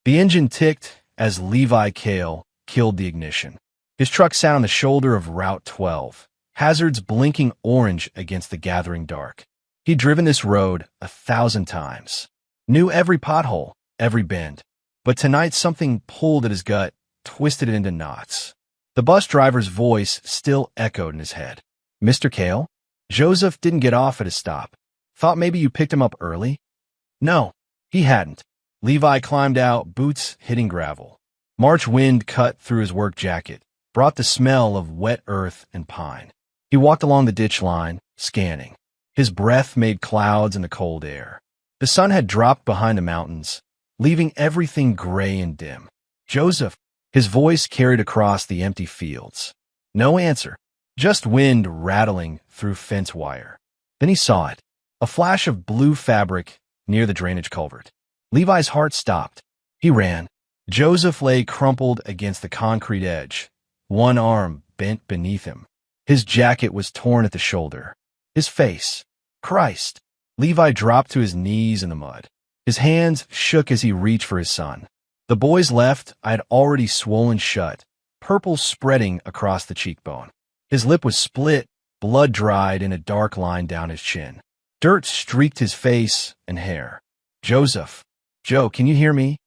The engine ticked as Levi Cale killed the ignition. His truck sat on the shoulder of Route 12, hazards blinking orange against the gathering dark. He'd driven this road 1,000 times, knew every pothole, every bend. But tonight something pulled at his gut, twisted it into knots. The bus driver's voice still echoed in his head. "Mr. Cale? Joseph didn't get off at his stop. Thought maybe you picked him up early?" No, he hadn't. Levi climbed out, boots hitting gravel. March wind cut through his work jacket, brought the smell of wet earth and pine. He walked along the ditch line, scanning. His breath made clouds in the cold air. The sun had dropped behind the mountains, leaving everything gray and dim. "Joseph," his voice carried across the empty fields. No answer, just wind rattling through fence wire. Then he saw it, a flash of blue fabric near the drainage culvert. Levi's heart stopped. He ran. Joseph lay crumpled against the concrete edge, one arm bent beneath him. His jacket was torn at the shoulder. His face. Christ! Levi dropped to his knees in the mud. His hands shook as he reached for his son. The boy's left eye had already swollen shut, purple spreading across the cheekbone. His lip was split, blood dried in a dark line down his chin. Dirt streaked his face and hair. "Joseph. Joe, can you hear me?"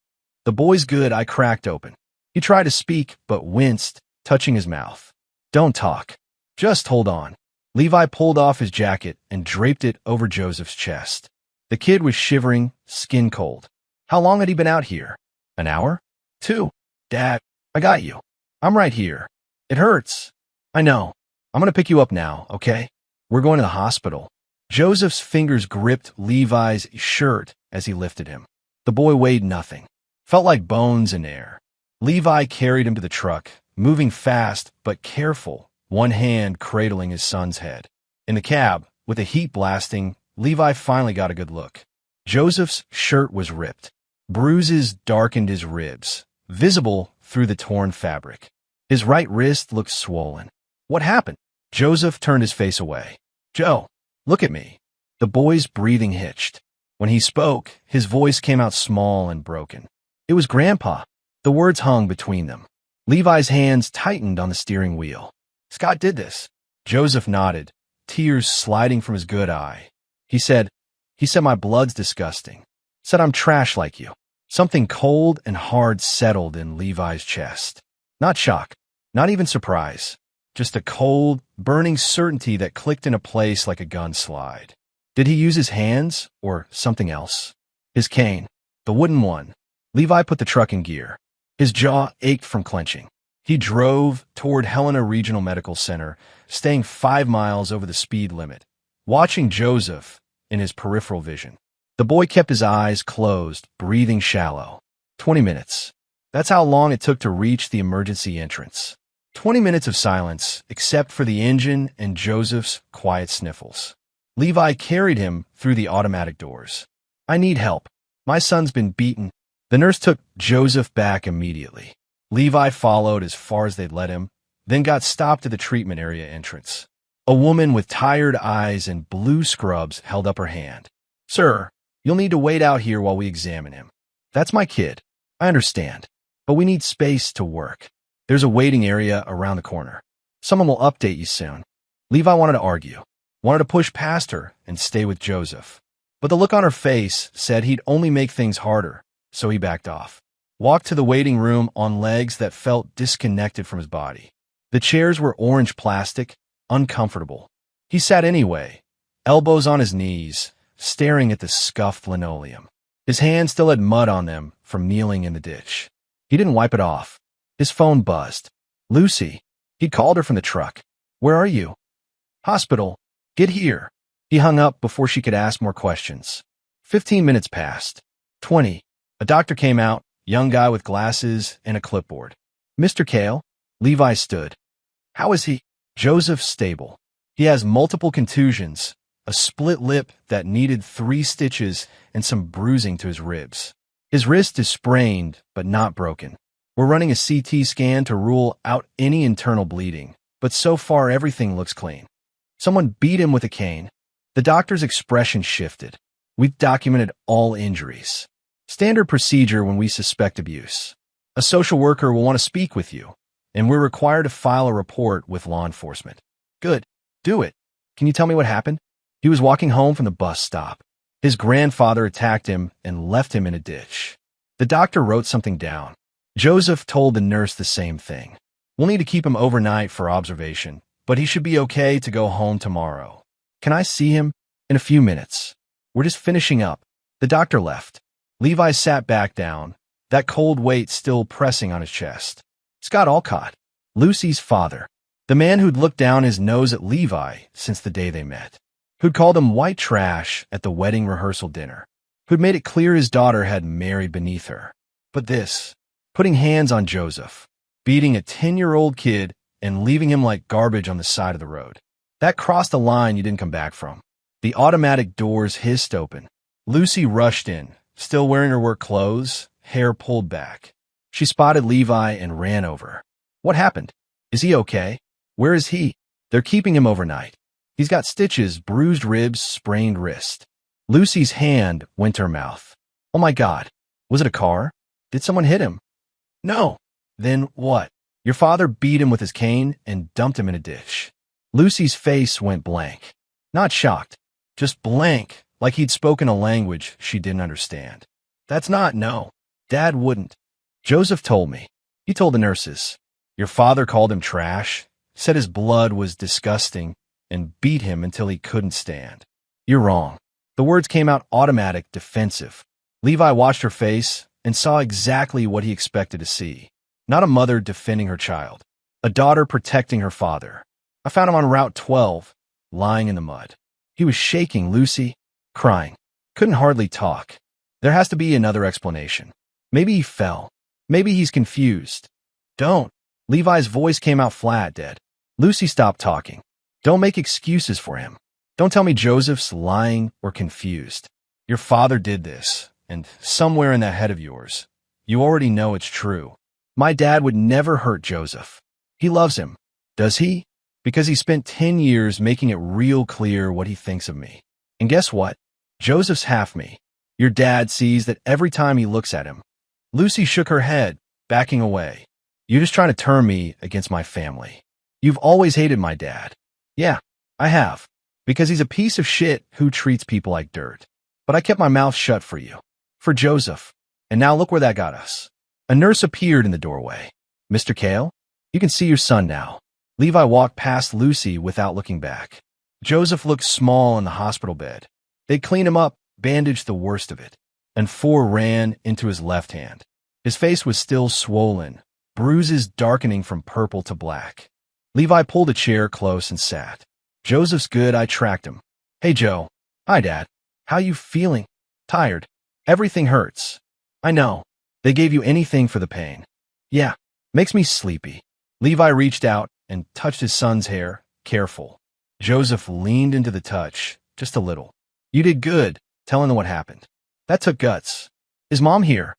The boy's good eye cracked open. He tried to speak, but winced, touching his mouth. "Don't talk. Just hold on." Levi pulled off his jacket and draped it over Joseph's chest. The kid was shivering, skin cold. How long had he been out here? An hour? 2? "Dad, I got you. I'm right here. It hurts. I know. I'm gonna pick you up now, okay? We're going to the hospital." Joseph's fingers gripped Levi's shirt as he lifted him. The boy weighed nothing. Felt like bones in air. Levi carried him to the truck, moving fast but careful, one hand cradling his son's head. In the cab, with the heat blasting, Levi finally got a good look. Joseph's shirt was ripped. Bruises darkened his ribs, visible through the torn fabric. His right wrist looked swollen. "What happened?" Joseph turned his face away. "Joe, look at me." The boy's breathing hitched. When he spoke, his voice came out small and broken. "It was Grandpa." The words hung between them. Levi's hands tightened on the steering wheel. "Scott did this." Joseph nodded, tears sliding from his good eye. He said, my blood's disgusting. Said I'm trash like you." Something cold and hard settled in Levi's chest. Not shock, not even surprise. Just a cold, burning certainty that clicked into place like a gun slide. Did he use his hands or something else? His cane, the wooden one. Levi put the truck in gear. His jaw ached from clenching. He drove toward Helena Regional Medical Center, staying 5 miles over the speed limit, watching Joseph in his peripheral vision. The boy kept his eyes closed, breathing shallow. 20 minutes. That's how long it took to reach the emergency entrance. 20 minutes of silence, except for the engine and Joseph's quiet sniffles. Levi carried him through the automatic doors. "I need help. My son's been beaten." The nurse took Joseph back immediately. Levi followed as far as they'd let him, then got stopped at the treatment area entrance. A woman with tired eyes and blue scrubs held up her hand. "Sir, you'll need to wait out here while we examine him." "That's my kid. I understand. But we need space to work. There's a waiting area around the corner. Someone will update you soon." Levi wanted to argue, wanted to push past her and stay with Joseph. But the look on her face said he'd only make things harder, so he backed off. Walked to the waiting room on legs that felt disconnected from his body. The chairs were orange plastic, uncomfortable. He sat anyway, elbows on his knees, staring at the scuffed linoleum. His hands still had mud on them from kneeling in the ditch. He didn't wipe it off. His phone buzzed. "Lucy." He'd called her from the truck. "Where are you?" "Hospital. Get here." He hung up before she could ask more questions. 15 minutes passed. 20. A doctor came out, young guy with glasses and a clipboard. "Mr. Cale?" Levi stood. "How is he?" "Joseph's stable. He has multiple contusions, a split lip that needed 3 stitches and some bruising to his ribs. His wrist is sprained, but not broken. We're running a CT scan to rule out any internal bleeding, but so far everything looks clean." Someone beat him with a cane. The doctor's expression shifted. "We've documented all injuries." Standard procedure when we suspect abuse. A social worker will want to speak with you, and we're required to file a report with law enforcement. Good. Do it. Can you tell me what happened? He was walking home from the bus stop. His grandfather attacked him and left him in a ditch. The doctor wrote something down. Joseph told the nurse the same thing. We'll need to keep him overnight for observation, but he should be okay to go home tomorrow. Can I see him? In a few minutes. We're just finishing up. The doctor left. Levi sat back down, that cold weight still pressing on his chest. Scott Alcott, Lucy's father, the man who'd looked down his nose at Levi since the day they met, who'd called him white trash at the wedding rehearsal dinner, who'd made it clear his daughter had married beneath her. But this, putting hands on Joseph, beating a 10-year-old kid and leaving him like garbage on the side of the road, that crossed a line you didn't come back from. The automatic doors hissed open. Lucy rushed in, still wearing her work clothes, hair pulled back. She spotted Levi and ran over. What happened? Is he okay? Where is he? They're keeping him overnight. He's got stitches, bruised ribs, sprained wrist. Lucy's hand went to her mouth. Oh my God. Was it a car? Did someone hit him? No. Then what? Your father beat him with his cane and dumped him in a ditch. Lucy's face went blank. Not shocked. Just blank, like he'd spoken a language she didn't understand. That's not, no. Dad wouldn't. Joseph told me. He told the nurses. Your father called him trash, said his blood was disgusting, and beat him until he couldn't stand. You're wrong. The words came out automatic, defensive. Levi watched her face and saw exactly what he expected to see. Not a mother defending her child. A daughter protecting her father. I found him on Route 12, lying in the mud. He was shaking, Lucy, crying. Couldn't hardly talk. There has to be another explanation. Maybe he fell. Maybe he's confused. Don't. Levi's voice came out flat, dead. Lucy stopped talking. Don't make excuses for him. Don't tell me Joseph's lying or confused. Your father did this, and somewhere in that head of yours, you already know it's true. My dad would never hurt Joseph. He loves him. Does he? Because he spent 10 years making it real clear what he thinks of me. And guess what? Joseph's half me. Your dad sees that every time he looks at him. Lucy shook her head, backing away. You're just trying to turn me against my family. You've always hated my dad. Yeah, I have. Because he's a piece of shit who treats people like dirt. But I kept my mouth shut for you. For Joseph. And now look where that got us. A nurse appeared in the doorway. Mr. Kale, you can see your son now. Levi walked past Lucy without looking back. Joseph looked small in the hospital bed. They'd cleaned him up, bandaged the worst of it, and 4 ran into his left hand. His face was still swollen, bruises darkening from purple to black. Levi pulled a chair close and sat. Joseph's good, I tracked him. Hey, Joe. Hi, Dad. How you feeling? Tired. Everything hurts. I know. They gave you anything for the pain. Yeah. Makes me sleepy. Levi reached out and touched his son's hair, careful. Joseph leaned into the touch, just a little. You did good, telling them what happened. That took guts. Is Mom here?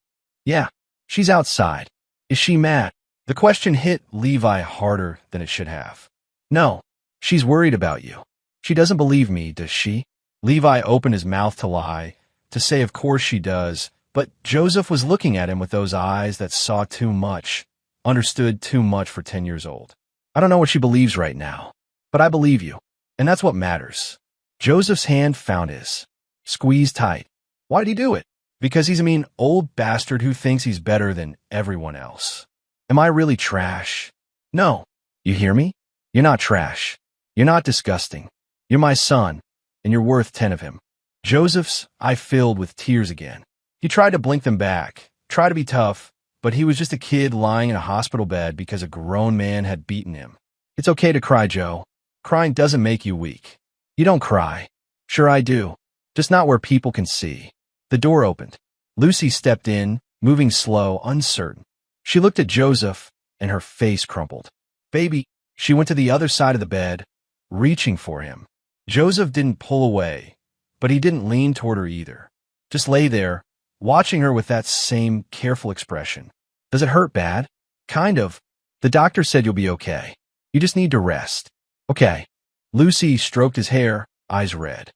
Yeah, she's outside. Is she mad? The question hit Levi harder than it should have. No, she's worried about you. She doesn't believe me, does she? Levi opened his mouth to lie, to say of course she does, but Joseph was looking at him with those eyes that saw too much, understood too much for 10 years old. I don't know what she believes right now, but I believe you, and that's what matters. Joseph's hand found his. Squeezed tight. Why'd he do it? Because he's a mean old bastard who thinks he's better than everyone else. Am I really trash? No. You hear me? You're not trash. You're not disgusting. You're my son, and you're worth 10 of him. Joseph's eye filled with tears again. He tried to blink them back, try to be tough, but he was just a kid lying in a hospital bed because a grown man had beaten him. It's okay to cry, Joe. Crying doesn't make you weak. You don't cry. Sure I do. Just not where people can see. The door opened. Lucy stepped in, moving slow, uncertain. She looked at Joseph, and her face crumpled. Baby, she went to the other side of the bed, reaching for him. Joseph didn't pull away, but he didn't lean toward her either. Just lay there, watching her with that same careful expression. Does it hurt bad? Kind of. The doctor said you'll be okay. You just need to rest. Okay. Lucy stroked his hair, eyes red.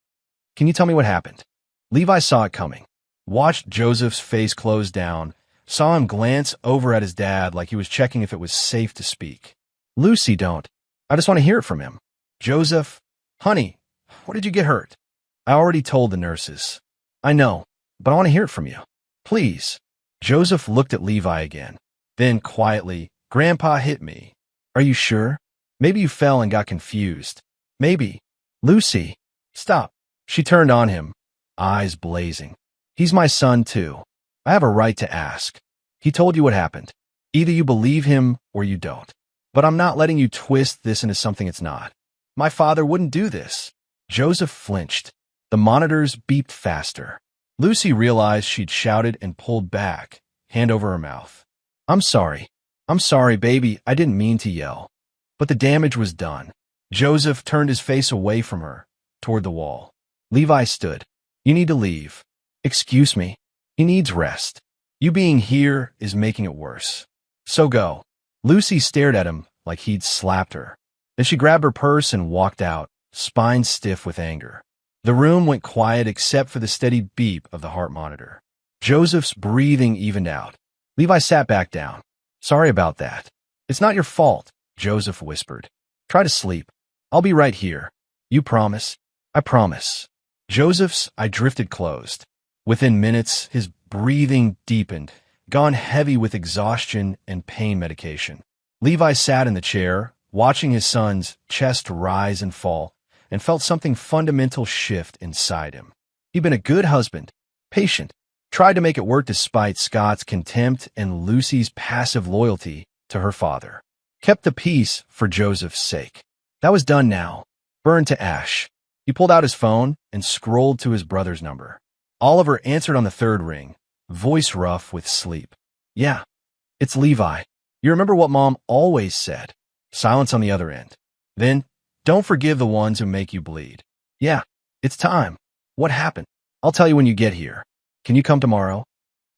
Can you tell me what happened? Levi saw it coming. watched Joseph's face close down, saw him glance over at his dad like he was checking if it was safe to speak. Lucy, don't. I just want to hear it from him. Joseph, honey, what did you get hurt? I already told the nurses. I know, but I want to hear it from you. Please. Joseph looked at Levi again. Then, quietly, Grandpa hit me. Are you sure? Maybe you fell and got confused. Maybe. Lucy. Stop. She turned on him, eyes blazing. He's my son, too. I have a right to ask. He told you what happened. Either you believe him or you don't. But I'm not letting you twist this into something it's not. My father wouldn't do this. Joseph flinched. The monitors beeped faster. Lucy realized she'd shouted and pulled back, hand over her mouth. I'm sorry. I'm sorry, baby. I didn't mean to yell. But the damage was done. Joseph turned his face away from her, toward the wall. Levi stood. You need to leave. Excuse me. He needs rest. You being here is making it worse. So go. Lucy stared at him like he'd slapped her. Then she grabbed her purse and walked out, spine stiff with anger. The room went quiet except for the steady beep of the heart monitor. Joseph's breathing evened out. Levi sat back down. Sorry about that. It's not your fault, Joseph whispered. Try to sleep. I'll be right here. You promise? I promise. Joseph's eye drifted closed. Within minutes, his breathing deepened, gone heavy with exhaustion and pain medication. Levi sat in the chair, watching his son's chest rise and fall, and felt something fundamental shift inside him. He'd been a good husband, patient, tried to make it work despite Scott's contempt and Lucy's passive loyalty to her father. Kept the peace for Joseph's sake. That was done now, burned to ash. He pulled out his phone and scrolled to his brother's number. Oliver answered on the third ring, voice rough with sleep. Yeah, it's Levi. You remember what Mom always said. Silence on the other end. Then, don't forgive the ones who make you bleed. Yeah, it's time. What happened? I'll tell you when you get here. Can you come tomorrow?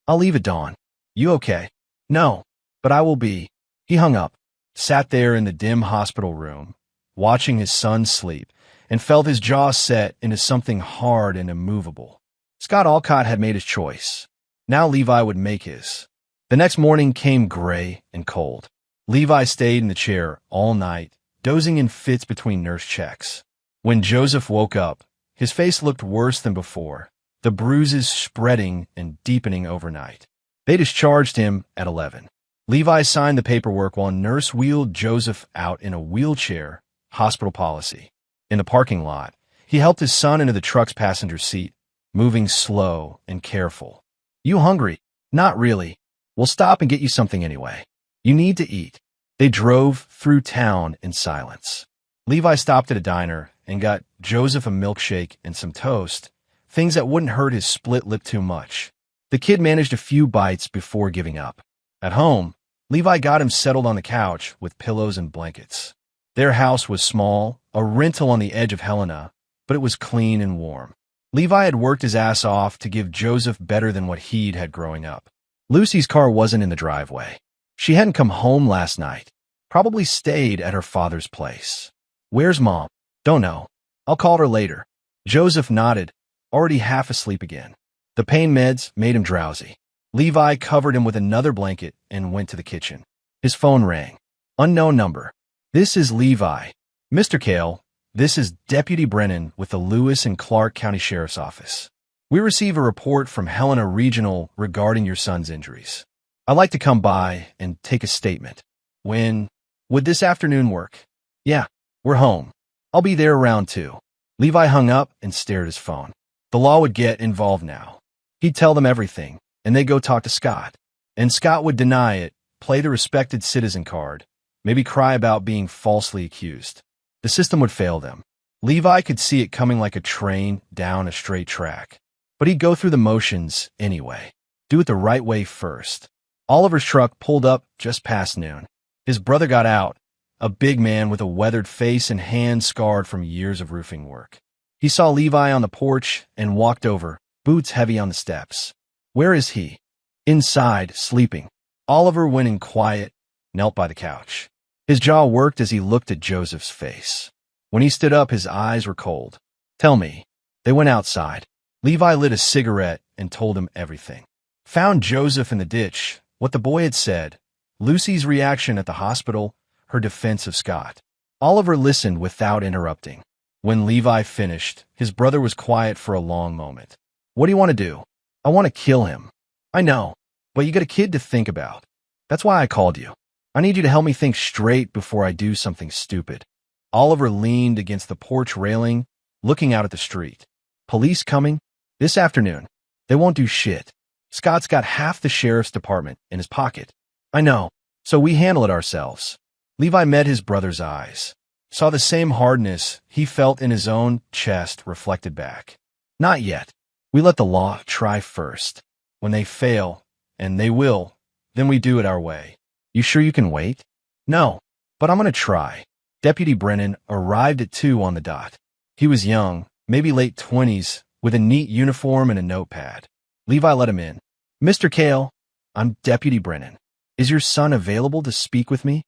I'll leave at dawn. You okay? No, but I will be. He hung up, sat there in the dim hospital room, watching his son sleep, and felt his jaw set into something hard and immovable. Scott Alcott had made his choice. Now Levi would make his. The next morning came gray and cold. Levi stayed in the chair all night, dozing in fits between nurse checks. When Joseph woke up, his face looked worse than before, the bruises spreading and deepening overnight. They discharged him at 11. Levi signed the paperwork while a nurse wheeled Joseph out in a wheelchair, hospital policy. In the parking lot, he helped his son into the truck's passenger seat, moving slow and careful. You hungry? Not really. We'll stop and get you something anyway. You need to eat. They drove through town in silence. Levi stopped at a diner and got Joseph a milkshake and some toast, things that wouldn't hurt his split lip too much. The kid managed a few bites before giving up. At home, Levi got him settled on the couch with pillows and blankets. Their house was small, a rental on the edge of Helena, but it was clean and warm. Levi had worked his ass off to give Joseph better than what he'd had growing up. Lucy's car wasn't in the driveway. She hadn't come home last night. Probably stayed at her father's place. Where's Mom? Don't know. I'll call her later. Joseph nodded, already half asleep again. The pain meds made him drowsy. Levi covered him with another blanket and went to the kitchen. His phone rang. Unknown number. This is Levi. Mr. Cale, this is Deputy Brennan with the Lewis and Clark County Sheriff's Office. We receive a report from Helena Regional regarding your son's injuries. I'd like to come by and take a statement. When would this afternoon work? Yeah, we're home. I'll be there around 2. Levi hung up and stared at his phone. The law would get involved now. He'd tell them everything, and they'd go talk to Scott. And Scott would deny it, play the respected citizen card, maybe cry about being falsely accused. The system would fail them. Levi could see it coming like a train down a straight track. But he'd go through the motions anyway. Do it the right way first. Oliver's truck pulled up just past noon. His brother got out, a big man with a weathered face and hands scarred from years of roofing work. He saw Levi on the porch and walked over, boots heavy on the steps. Where is he? Inside, sleeping. Oliver went in quiet, knelt by the couch. His jaw worked as he looked at Joseph's face. When he stood up, his eyes were cold. Tell me. They went outside. Levi lit a cigarette and told him everything. Found Joseph in the ditch, what the boy had said, Lucy's reaction at the hospital, her defense of Scott. Oliver listened without interrupting. When Levi finished, his brother was quiet for a long moment. What do you want to do? I want to kill him. I know, but you got a kid to think about. That's why I called you. I need you to help me think straight before I do something stupid. Oliver leaned against the porch railing, looking out at the street. Police coming? This afternoon. They won't do shit. Scott's got half the sheriff's department in his pocket. I know, so we handle it ourselves. Levi met his brother's eyes, saw the same hardness he felt in his own chest reflected back. Not yet. We let the law try first. When they fail, and they will, then we do it our way. You sure you can wait? No, but I'm going to try. Deputy Brennan arrived at 2 on the dot. He was young, maybe late 20s, with a neat uniform and a notepad. Levi let him in. Mr. Cale, I'm Deputy Brennan. Is your son available to speak with me?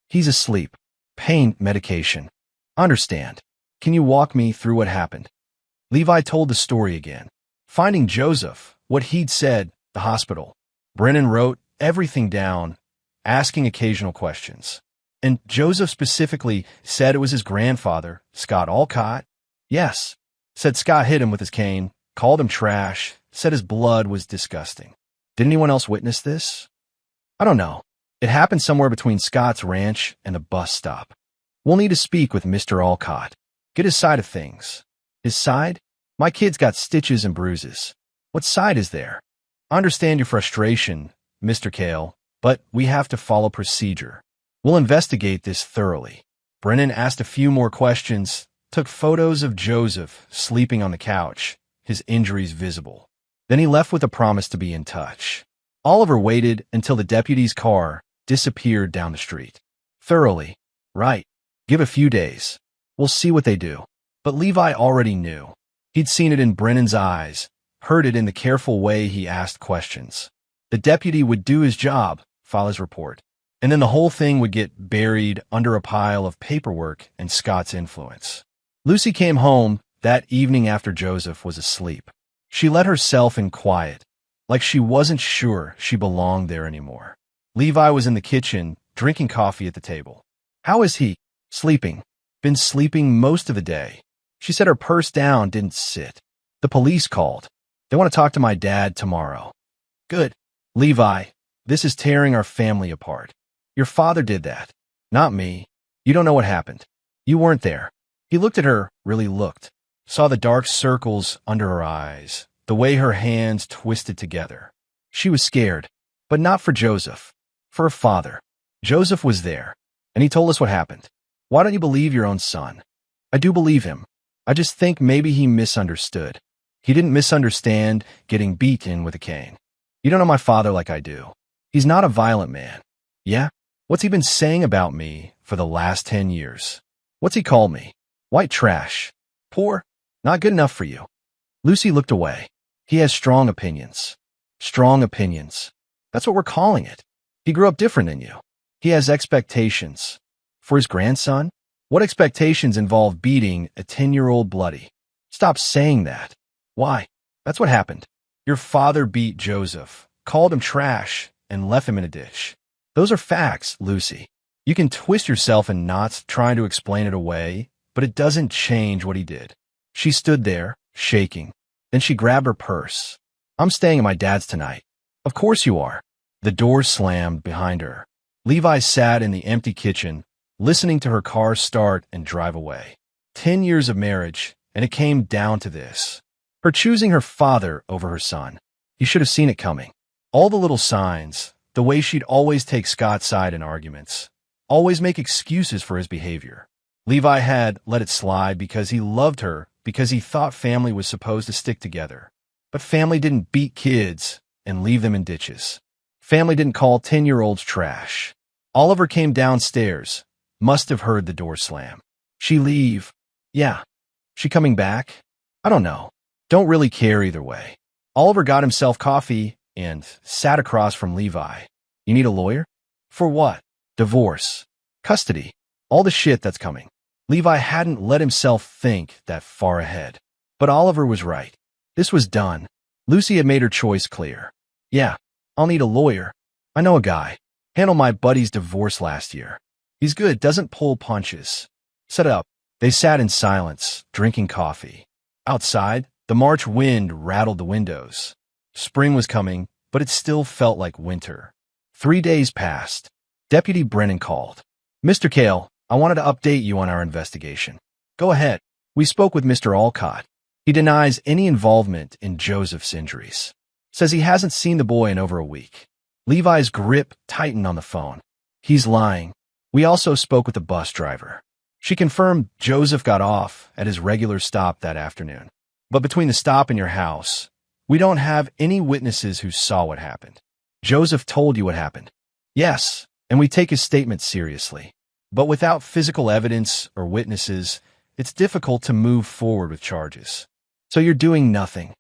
He's asleep. Pain medication. Understand. Can you walk me through what happened? Levi told the story again. Finding Joseph, what he'd said, the hospital. Brennan wrote everything down, asking occasional questions. And Joseph specifically said it was his grandfather, Scott Olcott. Yes. Said Scott hit him with his cane, called him trash, said his blood was disgusting. Did anyone else witness this? I don't know. It happened somewhere between Scott's ranch and the bus stop. We'll need to speak with Mr. Olcott. Get his side of things. His side? My kid's got stitches and bruises. What side is there? I understand your frustration, Mr. Cale, but we have to follow procedure. We'll investigate this thoroughly. Brennan asked a few more questions, took photos of Joseph sleeping on the couch, his injuries visible. Then he left with a promise to be in touch. Oliver waited until the deputy's car disappeared down the street. Thoroughly. Right. Give a few days. We'll see what they do. But Levi already knew. He'd seen it in Brennan's eyes, heard it in the careful way he asked questions. The deputy would do his job, file his report, and then the whole thing would get buried under a pile of paperwork and Scott's influence. Lucy came home that evening after Joseph was asleep. She let herself in quiet, like she wasn't sure she belonged there anymore. Levi was in the kitchen, drinking coffee at the table. How is he? Sleeping. Been sleeping most of the day. She said her purse down didn't sit. The police called. They want to talk to my dad tomorrow. Good. Levi, this is tearing our family apart. Your father did that. Not me. You don't know what happened. You weren't there. He looked at her, really looked. Saw the dark circles under her eyes, the way her hands twisted together. She was scared, but not for Joseph. For her father. Joseph was there, and he told us what happened. Why don't you believe your own son? I do believe him. I just think maybe he misunderstood. He didn't misunderstand getting beaten with a cane. You don't know my father like I do. He's not a violent man. Yeah? What's he been saying about me for the last 10 years? What's he called me? White trash. Poor? Not good enough for you. Lucy looked away. He has strong opinions. Strong opinions. That's what we're calling it. He grew up different than you. He has expectations. For his grandson? What expectations involve beating a 10-year-old bloody? Stop saying that. Why? That's what happened. Your father beat Joseph, called him trash, and left him in a ditch. Those are facts, Lucy. You can twist yourself in knots trying to explain it away, but it doesn't change what he did. She stood there, shaking. Then she grabbed her purse. I'm staying at my dad's tonight. Of course you are. The door slammed behind her. Levi sat in the empty kitchen, listening to her car start and drive away. 10 years of marriage, and it came down to this. Her choosing her father over her son. He should have seen it coming. All the little signs, the way she'd always take Scott's side in arguments, always make excuses for his behavior. Levi had let it slide because he loved her, because he thought family was supposed to stick together. But family didn't beat kids and leave them in ditches. Family didn't call 10-year-olds trash. Oliver came downstairs, must have heard the door slam. She leave? Yeah. She coming back? I don't know. Don't really care either way. Oliver got himself coffee and sat across from Levi. You need a lawyer? For what? Divorce. Custody. All the shit that's coming. Levi hadn't let himself think that far ahead. But Oliver was right. This was done. Lucy had made her choice clear. Yeah, I'll need a lawyer. I know a guy. Handled my buddy's divorce last year. He's good, doesn't pull punches. Set up. They sat in silence, drinking coffee. Outside, the March wind rattled the windows. Spring was coming, but it still felt like winter. 3 days passed. Deputy Brennan called. Mr. Cale, I wanted to update you on our investigation. Go ahead. We spoke with Mr. Alcott. He denies any involvement in Joseph's injuries. Says he hasn't seen the boy in over a week. Levi's grip tightened on the phone. He's lying. We also spoke with the bus driver. She confirmed Joseph got off at his regular stop that afternoon. But between the stop and your house, we don't have any witnesses who saw what happened. Joseph told you what happened. Yes, and we take his statement seriously. But without physical evidence or witnesses, it's difficult to move forward with charges. So you're doing nothing.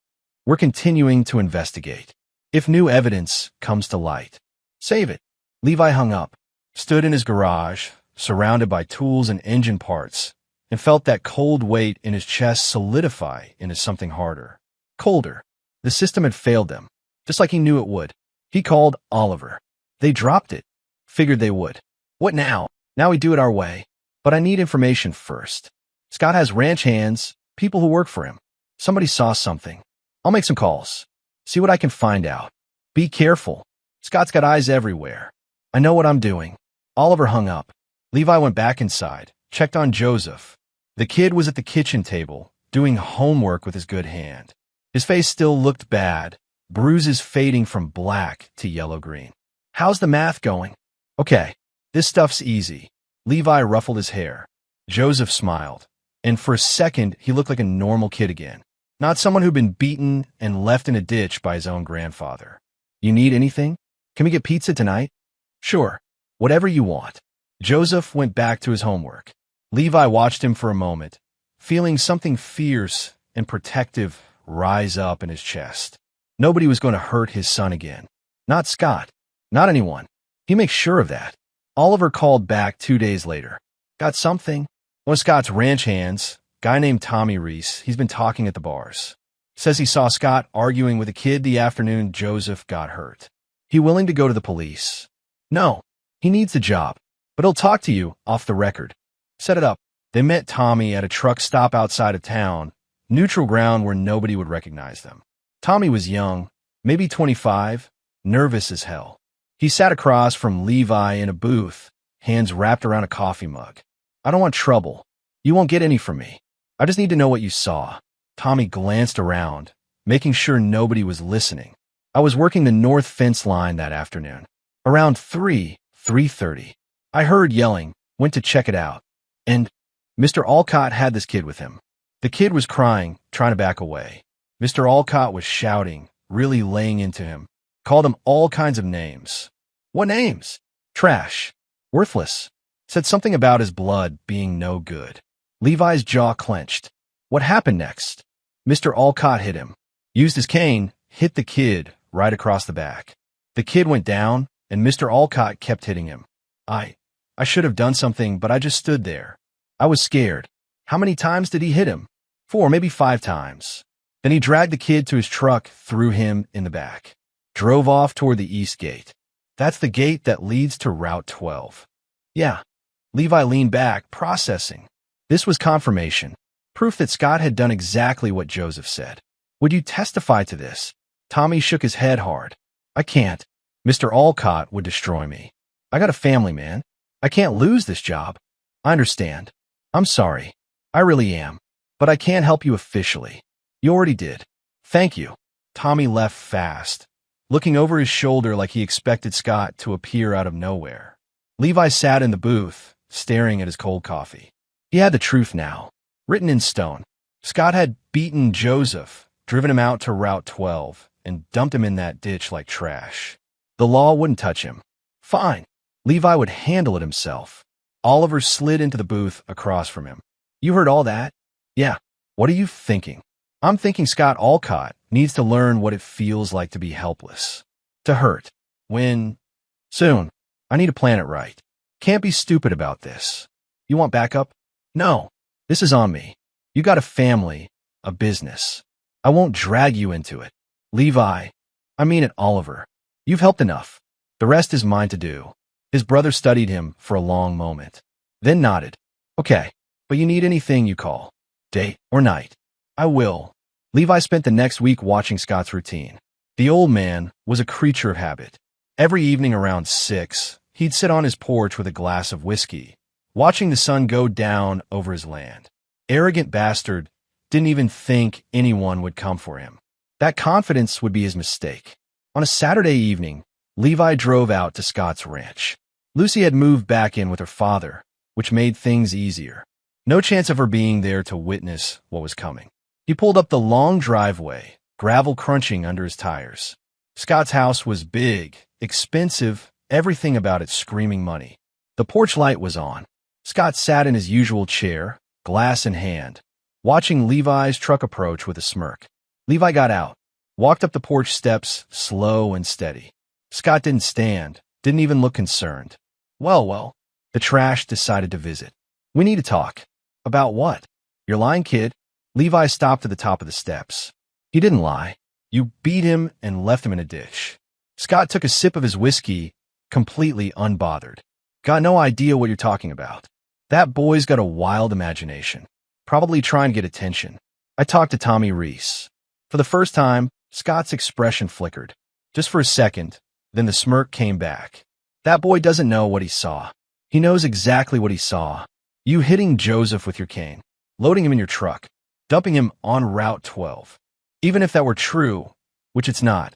We're continuing to investigate. If new evidence comes to light, save it. Levi hung up, stood in his garage, surrounded by tools and engine parts, and felt that cold weight in his chest solidify into something harder. Colder. The system had failed them, just like he knew it would. He called Oliver. They dropped it. Figured they would. What now? Now we do it our way. But I need information first. Scott has ranch hands, people who work for him. Somebody saw something. I'll make some calls. See what I can find out. Be careful. Scott's got eyes everywhere. I know what I'm doing. Oliver hung up. Levi went back inside, checked on Joseph. The kid was at the kitchen table, doing homework with his good hand. His face still looked bad, bruises fading from black to yellow-green. How's the math going? Okay, this stuff's easy. Levi ruffled his hair. Joseph smiled, and for a second he looked like a normal kid again. Not someone who'd been beaten and left in a ditch by his own grandfather. You need anything? Can we get pizza tonight? Sure, whatever you want. Joseph went back to his homework. Levi watched him for a moment, feeling something fierce and protective rise up in his chest. Nobody was going to hurt his son again. Not Scott. Not anyone. He makes sure of that. Oliver called back 2 days later. Got something? One of Scott's ranch hands, guy named Tommy Reese, he's been talking at the bars. Says he saw Scott arguing with a kid the afternoon Joseph got hurt. He willing to go to the police? No. He needs a job. But he'll talk to you off the record. Set it up. They met Tommy at a truck stop outside of town, neutral ground where nobody would recognize them. Tommy was young, maybe 25, nervous as hell. He sat across from Levi in a booth, hands wrapped around a coffee mug. I don't want trouble. You won't get any from me. I just need to know what you saw. Tommy glanced around, making sure nobody was listening. I was working the north fence line that afternoon. Around 3:30. I heard yelling, went to check it out. And Mr. Alcott had this kid with him. The kid was crying, trying to back away. Mr. Alcott was shouting, really laying into him. Called him all kinds of names. What names? Trash. Worthless. Said something about his blood being no good. Levi's jaw clenched. What happened next? Mr. Alcott hit him. Used his cane, hit the kid right across the back. The kid went down, and Mr. Alcott kept hitting him. I should have done something, but I just stood there. I was scared. How many times did he hit him? 4, maybe 5 times. Then he dragged the kid to his truck, threw him in the back. Drove off toward the east gate. That's the gate that leads to Route 12. Yeah. Levi leaned back, processing. This was confirmation. Proof that Scott had done exactly what Joseph said. Would you testify to this? Tommy shook his head hard. I can't. Mr. Alcott would destroy me. I got a family, man. I can't lose this job. I understand. I'm sorry. I really am. But I can't help you officially. You already did. Thank you. Tommy left fast, looking over his shoulder like he expected Scott to appear out of nowhere. Levi sat in the booth, staring at his cold coffee. He had the truth now, written in stone. Scott had beaten Joseph, driven him out to Route 12, and dumped him in that ditch like trash. The law wouldn't touch him. Fine. Levi would handle it himself. Oliver slid into the booth across from him. You heard all that? Yeah. What are you thinking? I'm thinking Scott Alcott needs to learn what it feels like to be helpless. To hurt. When? Soon. I need to plan it right. Can't be stupid about this. You want backup? No. This is on me. You got a family, a business. I won't drag you into it. Levi. I mean it, Oliver. You've helped enough. The rest is mine to do. His brother studied him for a long moment, then nodded. Okay, but you need anything you call. Day or night. I will. Levi spent the next week watching Scott's routine. The old man was a creature of habit. Every evening around 6, he'd sit on his porch with a glass of whiskey, watching the sun go down over his land. Arrogant bastard, didn't even think anyone would come for him. That confidence would be his mistake. On a Saturday evening, Levi drove out to Scott's ranch. Lucy had moved back in with her father, which made things easier. No chance of her being there to witness what was coming. He pulled up the long driveway, gravel crunching under his tires. Scott's house was big, expensive, everything about it screaming money. The porch light was on. Scott sat in his usual chair, glass in hand, watching Levi's truck approach with a smirk. Levi got out, walked up the porch steps, slow and steady. Scott didn't stand, didn't even look concerned. Well, the trash decided to visit. We need to talk. About what? You're lying, kid. Levi stopped at the top of the steps. He didn't lie. You beat him and left him in a ditch. Scott took a sip of his whiskey, completely unbothered. Got no idea what you're talking about. That boy's got a wild imagination. Probably trying to get attention. I talked to Tommy Reese. For the first time, Scott's expression flickered. Just for a second, then the smirk came back. That boy doesn't know what he saw. He knows exactly what he saw. You hitting Joseph with your cane, loading him in your truck, dumping him on Route 12. Even if that were true, which it's not,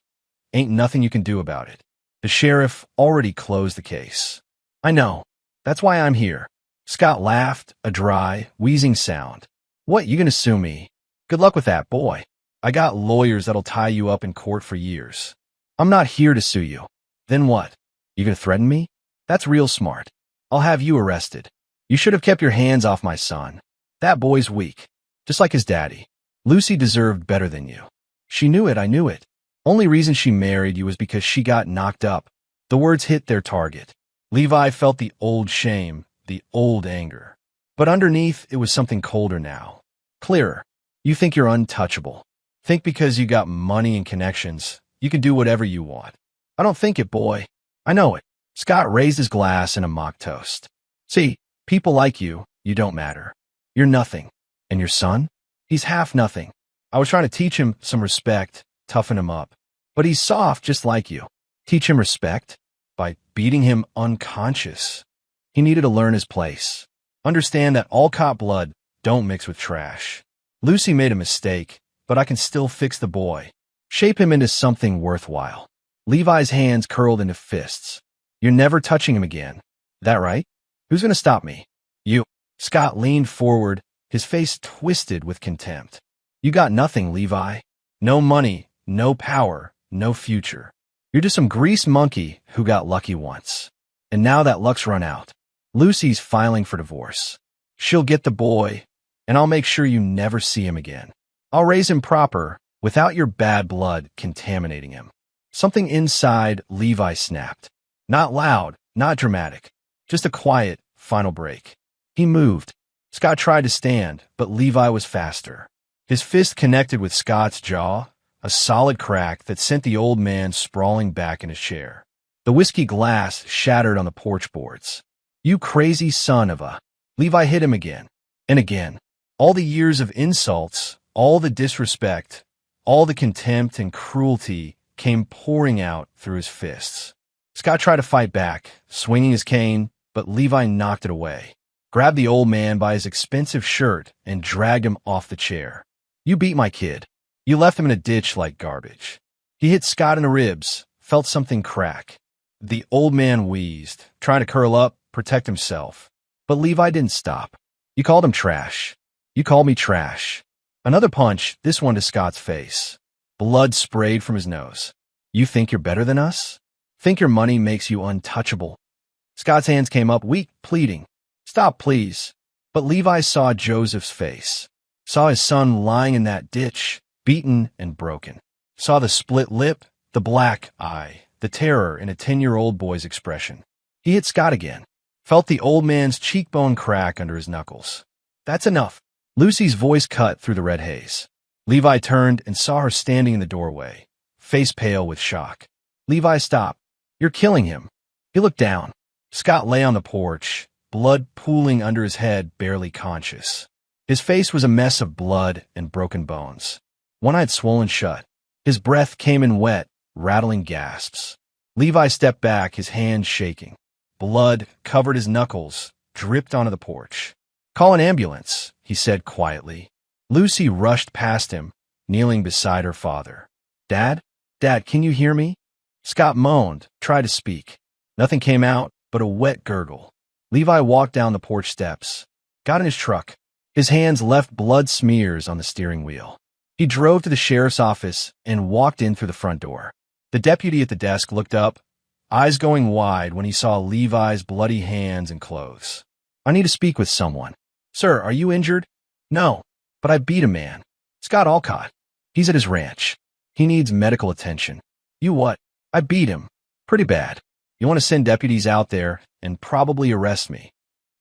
ain't nothing you can do about it. The sheriff already closed the case. I know. That's why I'm here. Scott laughed, a dry, wheezing sound. What, you gonna sue me? Good luck with that, boy. I got lawyers that'll tie you up in court for years. I'm not here to sue you. Then what? You gonna threaten me? That's real smart. I'll have you arrested. You should have kept your hands off my son. That boy's weak, just like his daddy. Lucy deserved better than you. She knew it, I knew it. Only reason she married you was because she got knocked up. The words hit their target. Levi felt the old shame, the old anger. But underneath, it was something colder now. Clearer. You think you're untouchable. Think because you got money and connections, you can do whatever you want. I don't think it, boy. I know it. Scott raised his glass in a mock toast. See, people like you, you don't matter. You're nothing. And your son? He's half nothing. I was trying to teach him some respect, toughen him up. But he's soft just like you. Teach him respect? By beating him unconscious. He needed to learn his place. Understand that all cop blood don't mix with trash. Lucy made a mistake, but I can still fix the boy. Shape him into something worthwhile. Levi's hands curled into fists. You're never touching him again. That right? Who's gonna stop me? You. Scott leaned forward, his face twisted with contempt. You got nothing, Levi. No money, no power, no future. You're just some greased monkey who got lucky once. And now that luck's run out. Lucy's filing for divorce. She'll get the boy, and I'll make sure you never see him again. I'll raise him proper, without your bad blood contaminating him. Something inside Levi snapped. Not loud, not dramatic. Just a quiet, final break. He moved. Scott tried to stand, but Levi was faster. His fist connected with Scott's jaw, a solid crack that sent the old man sprawling back in his chair. The whiskey glass shattered on the porch boards. You crazy son of a... Levi hit him again. And again. All the years of insults, all the disrespect, all the contempt and cruelty came pouring out through his fists. Scott tried to fight back, swinging his cane, but Levi knocked it away, grabbed the old man by his expensive shirt, and dragged him off the chair. You beat my kid. You left him in a ditch like garbage. He hit Scott in the ribs, felt something crack. The old man wheezed, trying to curl up, protect himself. But Levi didn't stop. You called him trash. You called me trash. Another punch, this one to Scott's face. Blood sprayed from his nose. You think you're better than us? Think your money makes you untouchable? Scott's hands came up, weak, pleading. Stop, please. But Levi saw Joseph's face. Saw his son lying in that ditch, beaten and broken. Saw the split lip, the black eye, the terror in a 10-year-old boy's expression. He hit Scott again. Felt the old man's cheekbone crack under his knuckles. That's enough. Lucy's voice cut through the red haze. Levi turned and saw her standing in the doorway, face pale with shock. Levi, stop. You're killing him. He looked down. Scott lay on the porch, blood pooling under his head, barely conscious. His face was a mess of blood and broken bones. One eye had swollen shut. His breath came in wet, rattling gasps. Levi stepped back, his hands shaking. Blood covered his knuckles, dripped onto the porch. Call an ambulance, he said quietly. Lucy rushed past him, kneeling beside her father. Dad? Dad, can you hear me? Scott moaned, tried to speak. Nothing came out but a wet gurgle. Levi walked down the porch steps, got in his truck. His hands left blood smears on the steering wheel. He drove to the sheriff's office and walked in through the front door. The deputy at the desk looked up, eyes going wide when he saw Levi's bloody hands and clothes. I need to speak with someone. Sir, are you injured? No, but I beat a man. Scott Alcott. He's at his ranch. He needs medical attention. You what? I beat him. Pretty bad. You want to send deputies out there and probably arrest me.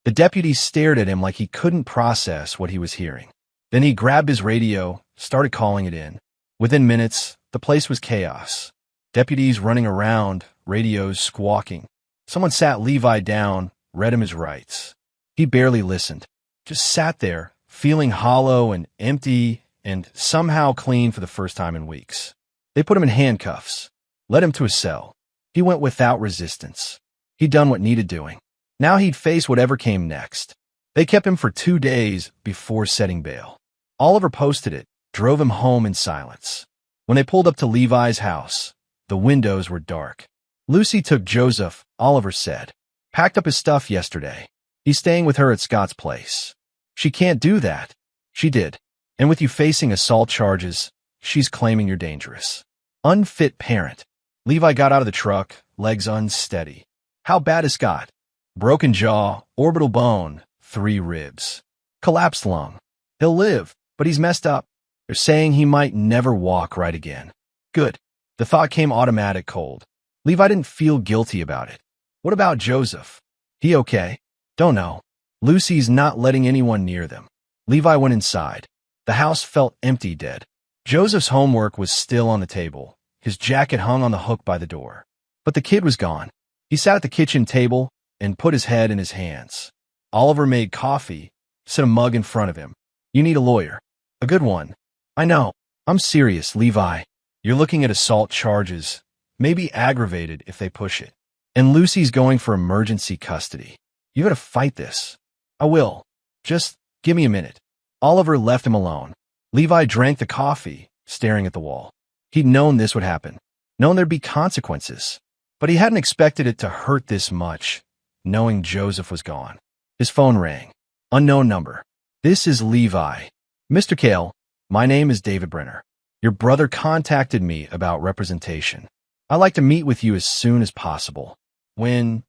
The deputy stared at him like he couldn't process what he was hearing. Then he grabbed his radio, started calling it in. Within minutes, the place was chaos. Deputies running around, radios squawking. Someone sat Levi down, read him his rights. He barely listened, just sat there, feeling hollow and empty and somehow clean for the first time in weeks. They put him in handcuffs, led him to a cell. He went without resistance. He'd done what needed doing. Now he'd face whatever came next. They kept him for 2 days before setting bail. Oliver posted it, drove him home in silence. When they pulled up to Levi's house, the windows were dark. Lucy took Joseph, Oliver said. Packed up his stuff yesterday. He's staying with her at Scott's place. She can't do that. She did. And with you facing assault charges, she's claiming you're dangerous. Unfit parent. Levi got out of the truck, legs unsteady. How bad is Scott? Broken jaw, orbital bone, 3 ribs. Collapsed lung. He'll live, but he's messed up. They're saying he might never walk right again. Good. The thought came automatic cold. Levi didn't feel guilty about it. What about Joseph? He okay? Don't know. Lucy's not letting anyone near them. Levi went inside. The house felt empty, dead. Joseph's homework was still on the table. His jacket hung on the hook by the door. But the kid was gone. He sat at the kitchen table and put his head in his hands. Oliver made coffee, set a mug in front of him. You need a lawyer. A good one. I know. I'm serious, Levi. You're looking at assault charges, maybe aggravated if they push it. And Lucy's going for emergency custody. You gotta fight this. I will. Just give me a minute. Oliver left him alone. Levi drank the coffee, staring at the wall. He'd known this would happen, known there'd be consequences. But he hadn't expected it to hurt this much, knowing Joseph was gone. His phone rang. Unknown number. This is Levi. Mr. Cale, my name is David Brenner. Your brother contacted me about representation. I'd like to meet with you as soon as possible. When?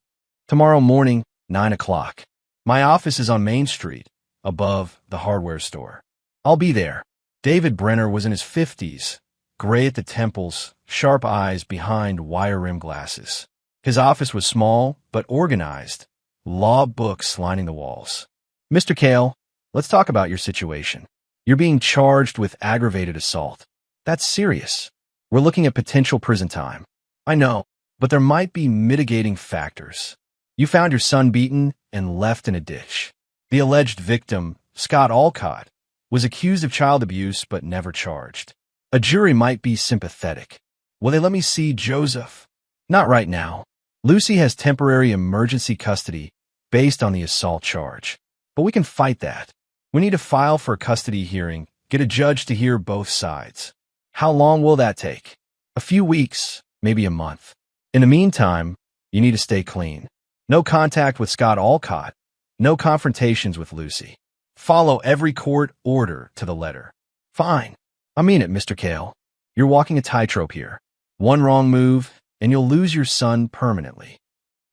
Tomorrow morning, 9 o'clock. My office is on Main Street, above the hardware store. I'll be there. David Brenner was in his 50s, gray at the temples, sharp eyes behind wire-rimmed glasses. His office was small, but organized, law books lining the walls. Mr. Cale, let's talk about your situation. You're being charged with aggravated assault. That's serious. We're looking at potential prison time. I know, but there might be mitigating factors. You found your son beaten and left in a ditch. The alleged victim, Scott Alcott, was accused of child abuse but never charged. A jury might be sympathetic. Will they let me see Joseph? Not right now. Lucy has temporary emergency custody based on the assault charge. But we can fight that. We need to file for a custody hearing, get a judge to hear both sides. How long will that take? A few weeks, maybe a month. In the meantime, you need to stay clean. No contact with Scott Alcott. No confrontations with Lucy. Follow every court order to the letter. Fine. I mean it, Mr. Cale. You're walking a tightrope here. One wrong move, and you'll lose your son permanently.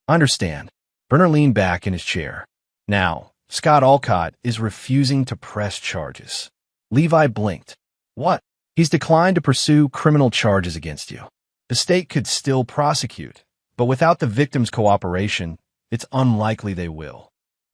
I understand. Brenner leaned back in his chair. Now, Scott Alcott is refusing to press charges. Levi blinked. What? He's declined to pursue criminal charges against you. The state could still prosecute, but without the victim's cooperation, it's unlikely they will.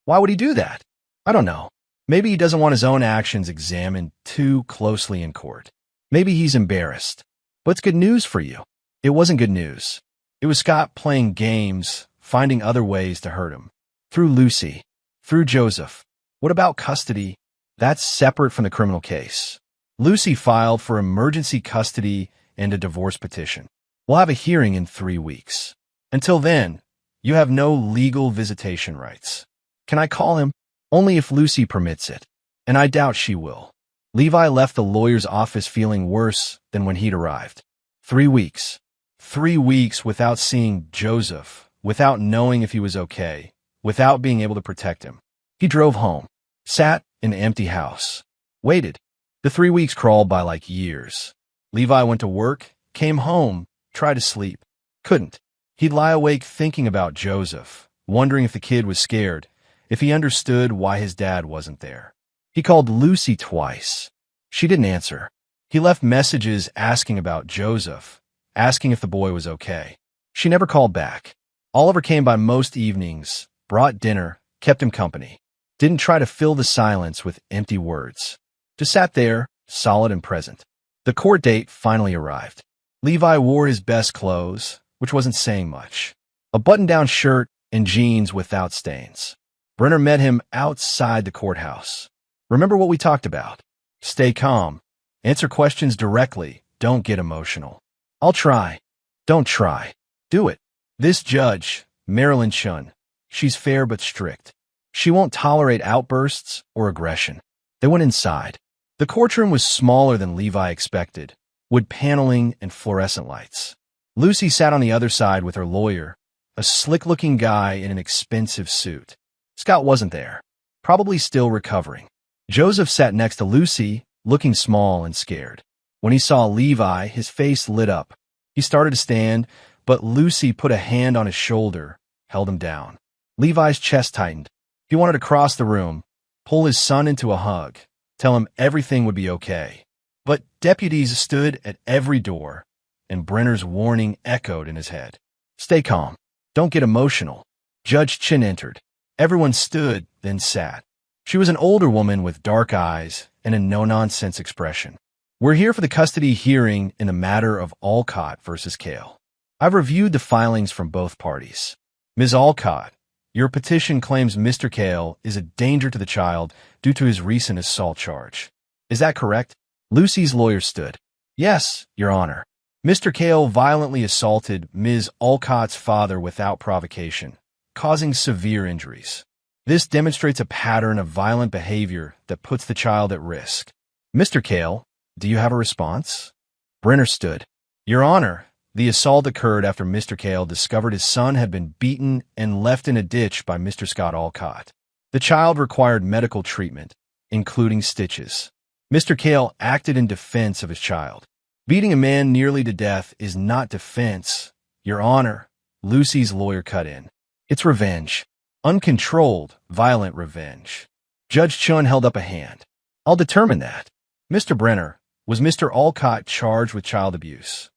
Why would he do that? I don't know. Maybe he doesn't want his own actions examined too closely in court. Maybe he's embarrassed. But it's good news for you. It wasn't good news. It was Scott playing games, finding other ways to hurt him. Through Lucy. Through Joseph. What about custody? That's separate from the criminal case. Lucy filed for emergency custody and a divorce petition. We'll have a hearing in 3 weeks. Until then, you have no legal visitation rights. Can I call him? Only if Lucy permits it. And I doubt she will. Levi left the lawyer's office feeling worse than when he'd arrived. 3 weeks. 3 weeks without seeing Joseph, without knowing if he was okay, without being able to protect him. He drove home, sat in an empty house, waited. The 3 weeks crawled by like years. Levi went to work, came home, tried to sleep. Couldn't. He'd lie awake thinking about Joseph, wondering if the kid was scared, if he understood why his dad wasn't there. He called Lucy twice. She didn't answer. He left messages asking about Joseph, asking if the boy was okay. She never called back. Oliver came by most evenings, brought dinner, kept him company. Didn't try to fill the silence with empty words. Just sat there, solid and present. The court date finally arrived. Levi wore his best clothes, which wasn't saying much. A button-down shirt and jeans without stains. Brenner met him outside the courthouse. Remember what we talked about. Stay calm. Answer questions directly. Don't get emotional. I'll try. Don't try. Do it. This judge, Marilyn Chun, she's fair but strict. She won't tolerate outbursts or aggression. They went inside. The courtroom was smaller than Levi expected, wood paneling and fluorescent lights. Lucy sat on the other side with her lawyer, a slick-looking guy in an expensive suit. Scott wasn't there, probably still recovering. Joseph sat next to Lucy, looking small and scared. When he saw Levi, his face lit up. He started to stand, but Lucy put a hand on his shoulder, held him down. Levi's chest tightened. He wanted to cross the room, pull his son into a hug, tell him everything would be okay. But deputies stood at every door, and Brenner's warning echoed in his head. Stay calm. Don't get emotional. Judge Chin entered. Everyone stood, then sat. She was an older woman with dark eyes and a no-nonsense expression. We're here for the custody hearing in the matter of Alcott versus Cale. I've reviewed the filings from both parties. Ms. Alcott, your petition claims Mr. Cale is a danger to the child due to his recent assault charge. Is that correct? Lucy's lawyer stood. Yes, Your Honor. Mr. Cale violently assaulted Ms. Alcott's father without provocation, causing severe injuries. This demonstrates a pattern of violent behavior that puts the child at risk. Mr. Cale, do you have a response? Brenner stood. Your Honor, the assault occurred after Mr. Cale discovered his son had been beaten and left in a ditch by Mr. Scott Alcott. The child required medical treatment, including stitches. Mr. Cale acted in defense of his child. Beating a man nearly to death is not defense. Your Honor, Lucy's lawyer cut in. It's revenge. Uncontrolled, violent revenge. Judge Chun held up a hand. I'll determine that. Mr. Brenner, was Mr. Alcott charged with child abuse?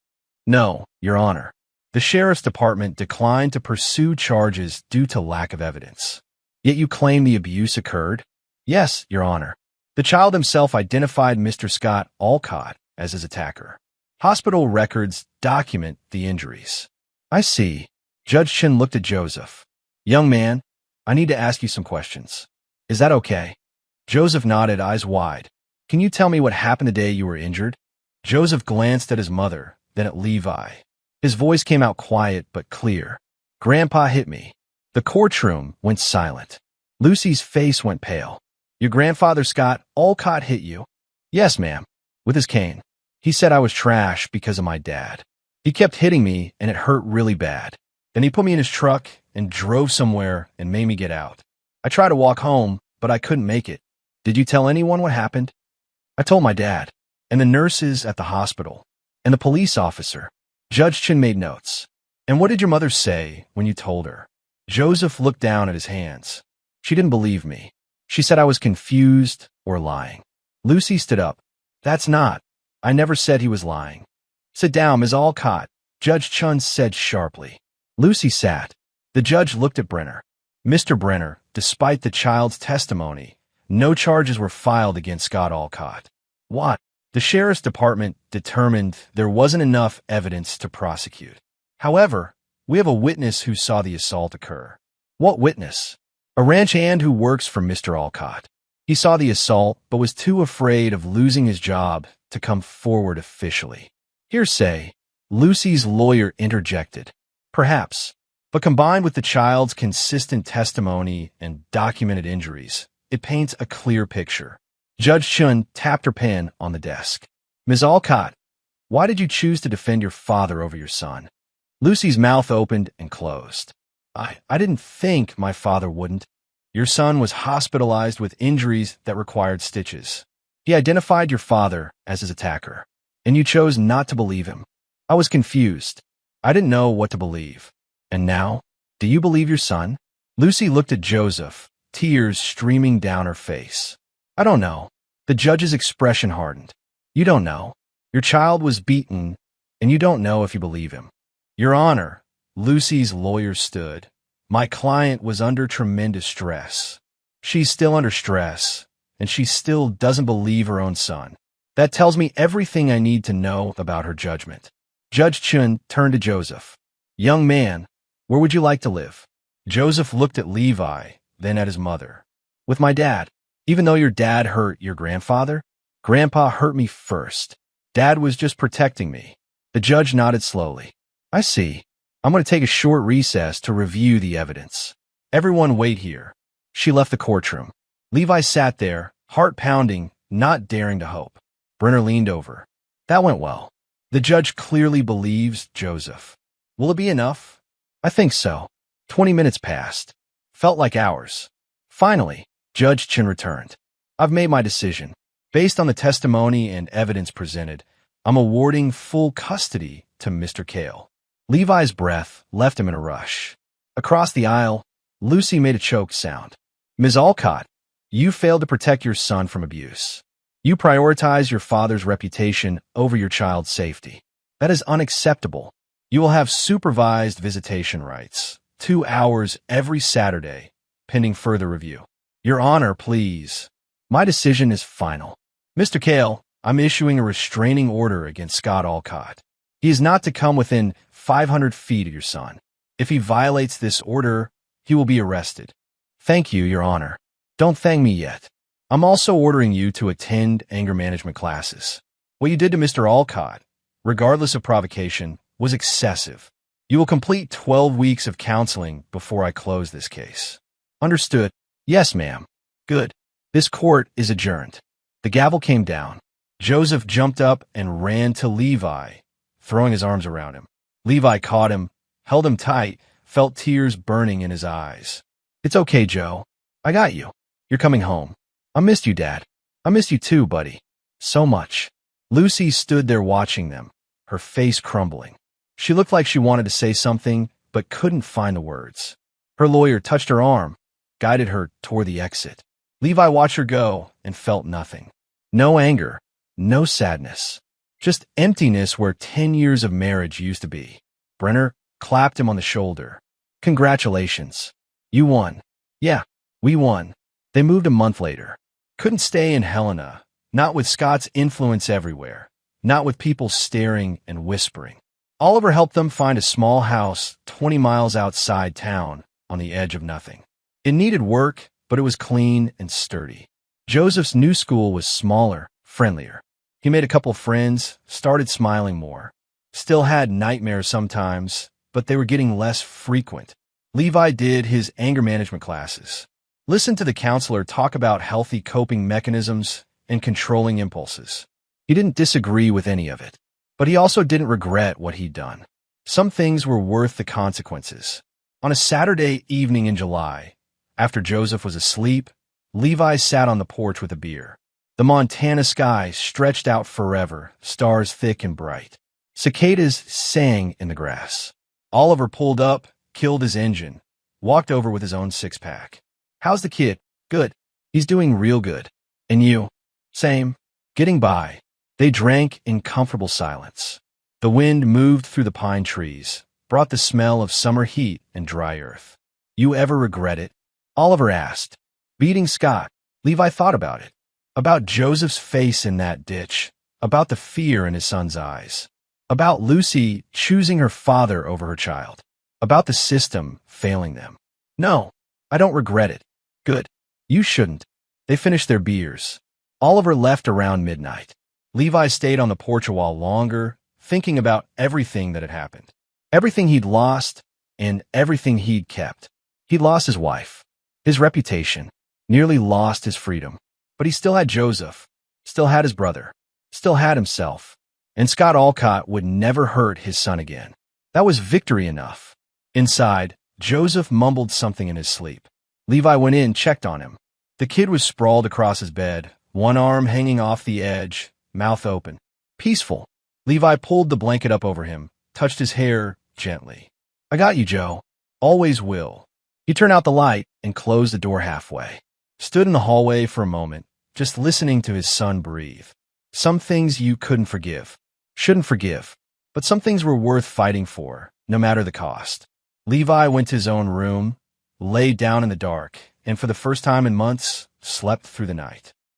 No, Your Honor. The Sheriff's Department declined to pursue charges due to lack of evidence. Yet you claim the abuse occurred? Yes, Your Honor. The child himself identified Mr. Scott Alcott as his attacker. Hospital records document the injuries. I see. Judge Chin looked at Joseph. Young man, I need to ask you some questions. Is that okay? Joseph nodded, eyes wide. Can you tell me what happened the day you were injured? Joseph glanced at his mother, then at Levi. His voice came out quiet but clear. Grandpa hit me. The courtroom went silent. Lucy's face went pale. Your grandfather Scott Alcott hit you? Yes, ma'am. With his cane. He said I was trash because of my dad. He kept hitting me and it hurt really bad. Then he put me in his truck and drove somewhere and made me get out. I tried to walk home, but I couldn't make it. Did you tell anyone what happened? I told my dad, and the nurses at the hospital, and the police officer. Judge Chin made notes. And what did your mother say when you told her? Joseph looked down at his hands. She didn't believe me. She said I was confused or lying. Lucy stood up. That's not. I never said he was lying. Sit down, Ms. Alcott, Judge Chun said sharply. Lucy sat. The judge looked at Brenner. Mr. Brenner, despite the child's testimony, no charges were filed against Scott Alcott. What? The sheriff's department determined there wasn't enough evidence to prosecute. However, we have a witness who saw the assault occur. What witness? A ranch hand who works for Mr. Alcott. He saw the assault, but was too afraid of losing his job to come forward officially. Hearsay, Lucy's lawyer interjected. Perhaps. But combined with the child's consistent testimony and documented injuries, it paints a clear picture. Judge Chun tapped her pen on the desk. Ms. Alcott, why did you choose to defend your father over your son? Lucy's mouth opened and closed. I didn't think my father wouldn't. Your son was hospitalized with injuries that required stitches. He identified your father as his attacker, and you chose not to believe him. I was confused. I didn't know what to believe. And now, do you believe your son? Lucy looked at Joseph, tears streaming down her face. I don't know. The judge's expression hardened. You don't know. Your child was beaten, and you don't know if you believe him. Your Honor, Lucy's lawyer stood. My client was under tremendous stress. She's still under stress, and she still doesn't believe her own son. That tells me everything I need to know about her judgment. Judge Chun turned to Joseph. Young man, where would you like to live? Joseph looked at Levi, then at his mother. With my dad. Even though your dad hurt your grandfather, Grandpa hurt me first. Dad was just protecting me. The judge nodded slowly. I see. I'm going to take a short recess to review the evidence. Everyone wait here. She left the courtroom. Levi sat there, heart pounding, not daring to hope. Brenner leaned over. That went well. The judge clearly believes Joseph. Will it be enough? I think so. 20 minutes passed. Felt like hours. Finally, Judge Chin returned. I've made my decision. Based on the testimony and evidence presented, I'm awarding full custody to Mr. Kale. Levi's breath left him in a rush. Across the aisle, Lucy made a choked sound. Ms. Alcott, you failed to protect your son from abuse. You prioritize your father's reputation over your child's safety. That is unacceptable. You will have supervised visitation rights, 2 hours every Saturday, pending further review. Your Honor, please. My decision is final. Mr. Kale, I'm issuing a restraining order against Scott Alcott. He is not to come within 500 feet of your son. If he violates this order, he will be arrested. Thank you, Your Honor. Don't thank me yet. I'm also ordering you to attend anger management classes. What you did to Mr. Alcott, regardless of provocation, was excessive. You will complete 12 weeks of counseling before I close this case. Understood. Yes, ma'am. Good. This court is adjourned. The gavel came down. Joseph jumped up and ran to Levi, throwing his arms around him. Levi caught him, held him tight, felt tears burning in his eyes. It's okay, Joe. I got you. You're coming home. I missed you, Dad. I missed you too, buddy. So much. Lucy stood there watching them, her face crumbling. She looked like she wanted to say something, but couldn't find the words. Her lawyer touched her arm, guided her toward the exit. Levi watched her go and felt nothing. No anger, no sadness. Just emptiness where 10 years of marriage used to be. Brenner clapped him on the shoulder. Congratulations. You won. Yeah, we won. They moved a month later. Couldn't stay in Helena, not with Scott's influence everywhere, not with people staring and whispering. Oliver helped them find a small house 20 miles outside town on the edge of nothing. It needed work, but it was clean and sturdy. Joseph's new school was smaller, friendlier. He made a couple friends, started smiling more. Still had nightmares sometimes, but they were getting less frequent. Levi did his anger management classes. Listened to the counselor talk about healthy coping mechanisms and controlling impulses. He didn't disagree with any of it, but he also didn't regret what he'd done. Some things were worth the consequences. On a Saturday evening in July, after Joseph was asleep, Levi sat on the porch with a beer. The Montana sky stretched out forever, stars thick and bright. Cicadas sang in the grass. Oliver pulled up, killed his engine, walked over with his own six-pack. How's the kid? Good. He's doing real good. And you? Same. Getting by. They drank in comfortable silence. The wind moved through the pine trees, brought the smell of summer heat and dry earth. You ever regret it? Oliver asked. Beating Scott. Levi thought about it. About Joseph's face in that ditch. about the fear in his son's eyes, about Lucy choosing her father over her child, about the system failing them. No, I don't regret it. Good. You shouldn't. They finished their beers. Oliver left around midnight. Levi stayed on the porch a while longer, thinking about everything that had happened. Everything he'd lost and everything he'd kept. He'd lost his wife, his reputation, nearly lost his freedom. But he still had Joseph, still had his brother, still had himself. And Scott Alcott would never hurt his son again. That was victory enough. Inside, Joseph mumbled something in his sleep. Levi went in, checked on him. The kid was sprawled across his bed, one arm hanging off the edge, mouth open. Peaceful. Levi pulled the blanket up over him, touched his hair gently. I got you, Joe. Always will. He turned out the light and closed the door halfway. Stood in the hallway for a moment, just listening to his son breathe. Some things you couldn't forgive, shouldn't forgive, but some things were worth fighting for, no matter the cost. Levi went to his own room, lay down in the dark, and for the first time in months, slept through the night.